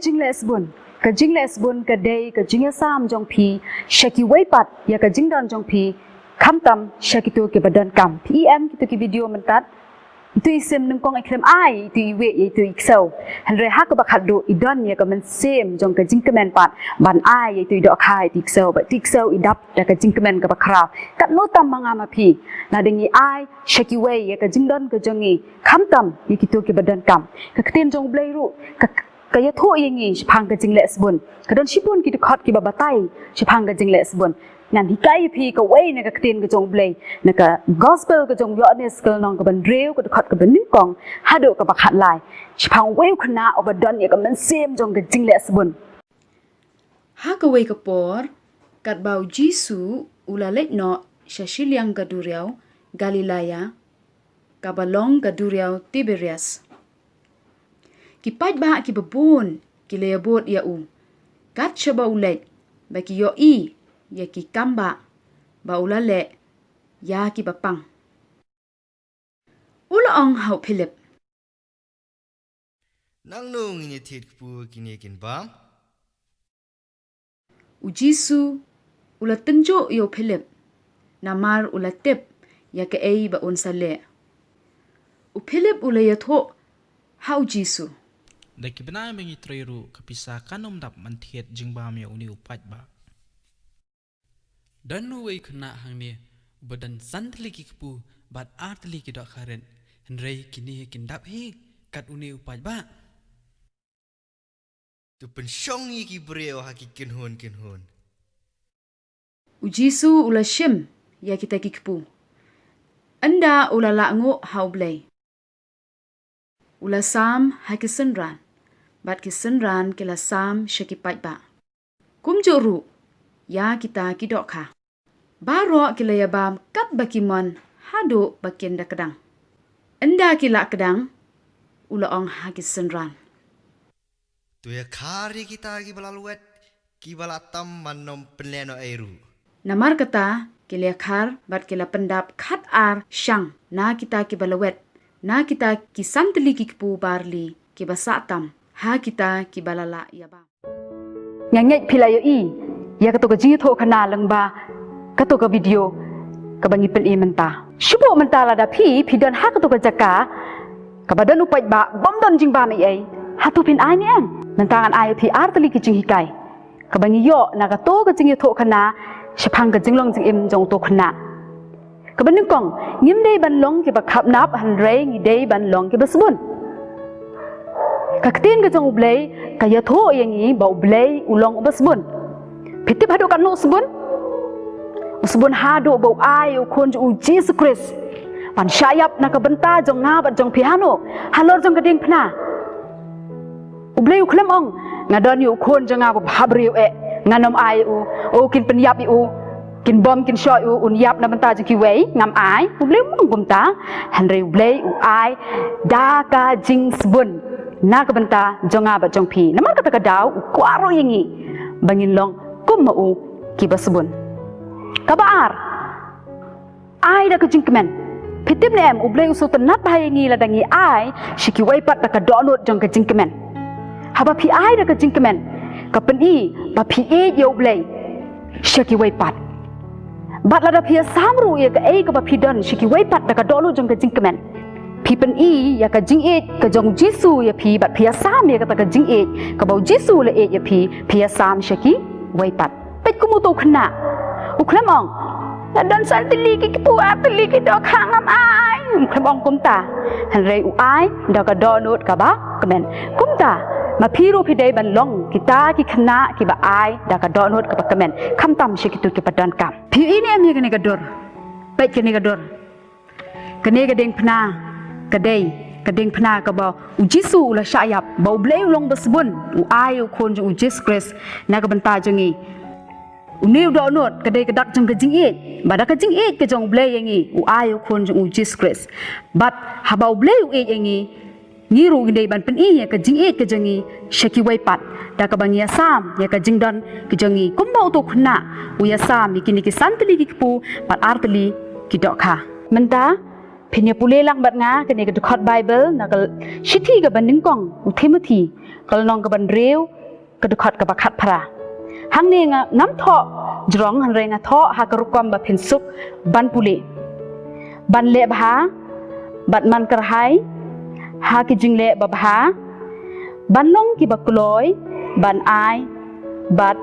jinglehsbun ka jinglehsbun ka day ka jingasam jong phi shaki weipat ya ka jingdan jong phi khamtam shaki tu ke badan kam pm ki tu ki video man tat tu isem nung kong ikrem ai tu iwe ye tu iksau han re ha ka bakhat do idon ya ka man sem jong ka jingkemen pat ban ai ye tu do khai ti iksau ba ti iksau idap da ka jingkemen ka bakra kat no tam manga ma phi na dingi ai shaki we ya ka jingdon ka jongi khamtam ye ki tu ke badan kam ka kten jong blai ru kaya tho yengi shphang ka jinglehsbun kadon shipun ki khot ki babatai shphang ka jinglehsbun nan hikai phi ka wei na ka kten ka jong blai na ka gospel ka jong yones ka nong ka ban reu ka khot ka ban ni kong hado ka bakhat lai shphang wei khna obadon ye ka man sem jong ka jinglehsbun ha ka wei ka por kat bau jisu ulalet no shashiliang ka duriau galilaya ka balong ka duriau tiberias ki pat ba ki babun ki leabot ya u kat chaba ulet ba ki yo i ya ki kamba ba ulale ya ki bapang ula ong hau philip nang nung ni thit pu kini kin bam u jisu ula tenjo yo philip namar ula tep ya ke ei ba unsale u philip ula ya tho hau jisu Daki benai mengi trairu kapisa kanom dap mantiet jingbam ya uni upat ba. Dan nuway kena hang ni badan santli ki kepu bat artli ki dok karen henrei kini kindap hi kat uni upat ba. Tu pensyongi ki breo haki kinhon. Ujisu ula shim ya kita ki kepu. Anda ula lakngo hau blay. Ula sam haki senran. Bat ki senran kila sam syakipat ba. Kum joru ya kita kidok ka. Baro kila ya bam kat bakimon hado bakin da kedang. Enda kila kedang ula ong haki senran. Tu ya khari kita ki balaluet ki balatam manom penleno airu. Namar kata kila khar bat kila pendap khat ar syang na kita ki balawet. Na kita ki santli ki kepu barli ki basatam. Ha kita ki balala ya ba. Ngangek philayo i ya ka to ka ji tho khana langba ka to ka video ka bangi pel e menta shubo menta la da phi don ha ka to ka jaka ka badan upai ba bom don jing ba mai ai ha tu pin ai ni an menta an ai phi artli ki jing hikai ka bangi yo na ka to ka jing tho khana shphang ka jinglong jing im jong to khana ka ban kong ngim dei ban long ki ba khap nap han re ngi dei ban long ki ba subun kaktin ka jong blay kaya tho yangi ba blay ulong ubasbun pitip hado kan no subun usbun hado ba ai u khon u Jesus Christ pan syayap na ka benta jong nga ban jong piano halor jong kading phna ublay u khlem ong ngadon yu khon jong nga ba habriu e nganom ai u kin penyap u kin bom kin shoy u un yap na benta jong ki wei ngam ai ublay mong bumta hanre ublay u ai da ka jing sbun na ka benta jonga ba jong phi namar ka ta daw kwaro yingi bangin long kum ma u ki basbun kabar ai da ka jingkmen pitip nem ublay usu tanat ba yingi la dangi ai shiki wai pat da ka donot jong ka jingkmen haba phi ai da ka jingkmen ka pen i ba phi e yo ublay shiki wai pat bat la da phi samru ye ka ei ka ba phi don shiki wai pat da ka donot jong ka jingkmen phi pen i ya ka jingieit ka jong jisu ya phi bat phi sam ya ka ta ka jingieit ka bau jisu le e ya phi sam shaki wai pat pet ku mu to khna u khlamong na dan san tili ki pu a tili ki do khang am ai khlamong kum ta han rei u ai da ka do not ka ba kamen kum ta ma phi ro phi dei ban long ki ta ki khna ki ba ai da ka do not ka ba kamen kham tam shaki tu ki padan kam phi ini am ni ka dor pet ki ni ka dor ka ne ka ding phna kadai kadeng phna ka ba u Jisu la syayap ba blei long basbun u ai u khon jong u Jesus Christ na ka banta jongi u new do not kadai kadak jong ka Jingieit ba da ka Jingieit ka jong blei yangi u ai u khon jong u Jesus Christ but ha ba blei u e yangi ni ru ngei ban pen i ka Jingieit ka jongi shaki wai pat da ka bang ya sam ya ka jingdon ka jongi kumba u to khna u ya sam ikini ki santli ki pu pat artli ki dok kha menta Pinya pule lang bat nga kene ke dekat Bible na kal shithi ke banding kong u Timothy kal nong ke ban rew ke dekat ke bakat pra hang ne nga nam tho jrong han re nga tho ha ka rukom ba phin suk ban pule ban le bha bat man kar hai ha ki jingle ba bha ban long ki bakloi ban ai bat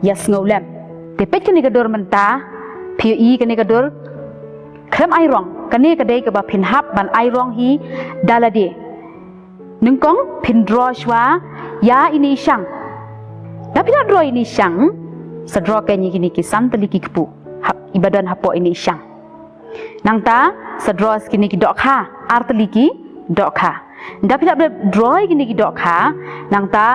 yas ngolem te pet kene ke dor menta phi i kene ke dor krem ai rong kane kadai ka ba phin hap ban ai rong hi dalade nungkong phin draw shwa ya ini shang da pila draw ini shang sa draw ka ni kini ki santali ki kpu hap ibadan hapo ini shang nang ta sa draw kini ki dok kha artali ki dok kha da pila draw kini ki dok kha nang ta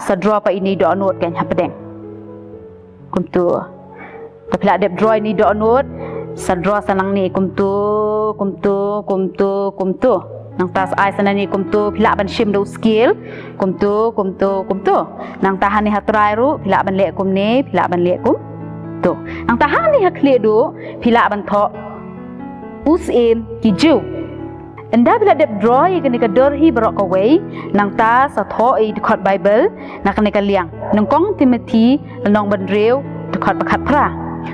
sa draw pa ini dok not kan hapdeng kumtu da pila dep draw ini dok not sadra sanang ni kumtu nang tas ai sanang ni kumtu phila ban shim do skill kumtu nang tahan ni hatrai ru phila ban le kum ni phila ban le kum tu nang tahan ni hakle do phila ban tho us in ki ju enda bila dep draw i kani ka dor hi barok away nang ta sa tho i dekat Bible nak kani ka liang nang kong Timothy nong ban rew dekat bakat pra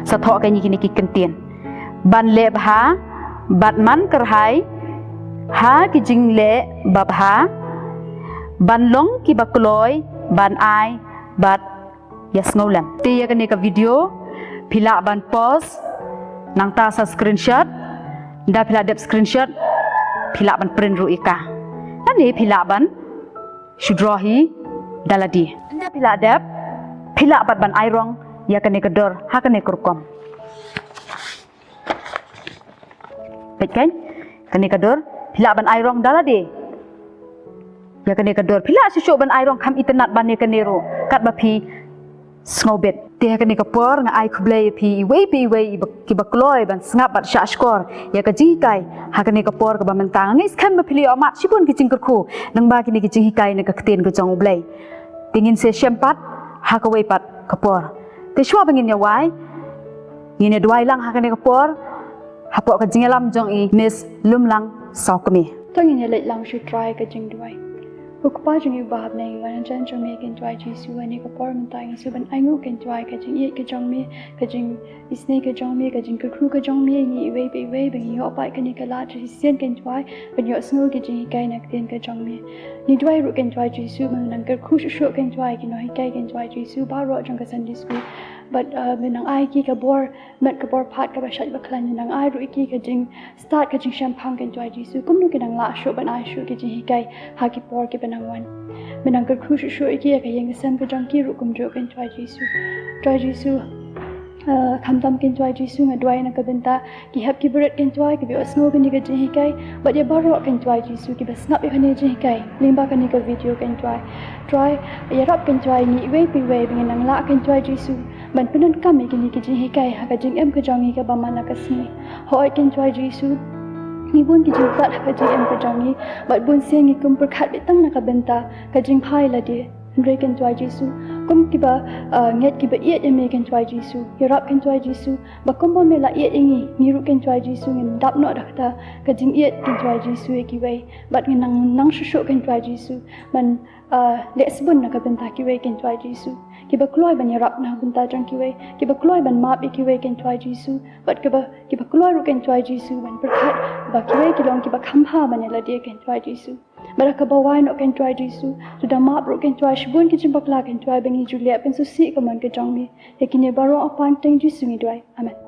sa tho ka ni kini ki kentien ban le bha bat man karhai ha ki jingle babha ban long ki bakloi ban ai bat yas ngolam te ya kani ka video phila ban post nang ta sa screenshot da phila dep screenshot phila ban print ru ika ani phila ban shudrohi daladi anda phila dep phila bat ban ai rong ya kani ka dor ha kani kurkom kan kani kador phila ban ai rong dalade ya kani kador phila susuk ban ai rong kham internet ban ne kani ro kat ba phi snowbet te kani kapor nga ai khuble phi wei ki bakloi ban snap bat sha skor ya ka ji kai ha kani kapor ka ba man tang ngai skam ba phili amat sibun ki jingkur khu nang ba kini ki ji kai ne ka kten ka jong blai tingin se shempat ha ka wei pat kapor te shwa bangin ya wai ni ne dwai lang ha kani kapor hapok ka jingelam jong i Miss Lumlang L.Sawkmie tangin ya leit lang shu try ka jing duai ukpa jing yu bahab nei wan jan jong me ken try jisu ani ka por man tai su ban aingu ken try ka jing ye ka jong me ka jing isne ka jong me ka jing ka kru ka jong me ni wei bang yo pai ka ni ka la ji sien ken try ban yo snu ki jing kai nak ten ka jong me ni duai ru ken try jisu man nang ka kru shu ken try ki no hi kai ken try jisu ba ro jong ka Sunday school but menang ai ki ka bor met ka bor phat ka ba shat ba khlan nang ai ru ki ka jing start ka jing champagne ken try jisu kum nu ki nang la shu ban ai shu ki jing hi kai ha ki por ki banang wan menang ka kru shu ki ka yeng sam ka jong ki ru kum jo ken try jisu kham tam ken try jisu nga dwai na ka benta ki hap ki beret ken try ki bi osno ken ni ka jing hi kai but ya baro ken try jisu ki ba snap ya ne jing hi kai limba ka ni ka video ken try ya rap ken try ni wei bing nang la ken try jisu ban penan kami kini ki jing hi kai ha ka jing em ka jong hi ka ba mana ka sni hoi ken try jisu ni bun ki jing flat ka jing em ka jong hi but bun seng hi kum per khat bi tang na ka benta ka jing phai la de Andre ken try jisu kum ki ba nget ki ba yet me ken try jisu hirap ken try jisu ba kum ba me la yet ingi ni ru ken try jisu ngin dap no da ka jing yet ken try jisu ki wei but ngin nang shu ken try jisu man lesbun na ka benta ki wei ken try jisu ki ba kloi ban yarap na benta jang ki wei ki ba kloi ban map ki wei ken try jisu but ki ba kloi ru ken try jisu ban perkhat ba ki wei ki long ki ba khamha ban la de ken try jisu bara ka ba wai no ken try jisu to da map ru ken try shibun ki chimbak la ken try bangi julia pen su si ka man ka jang mi ekine baro apan teng jisu ni dwai amen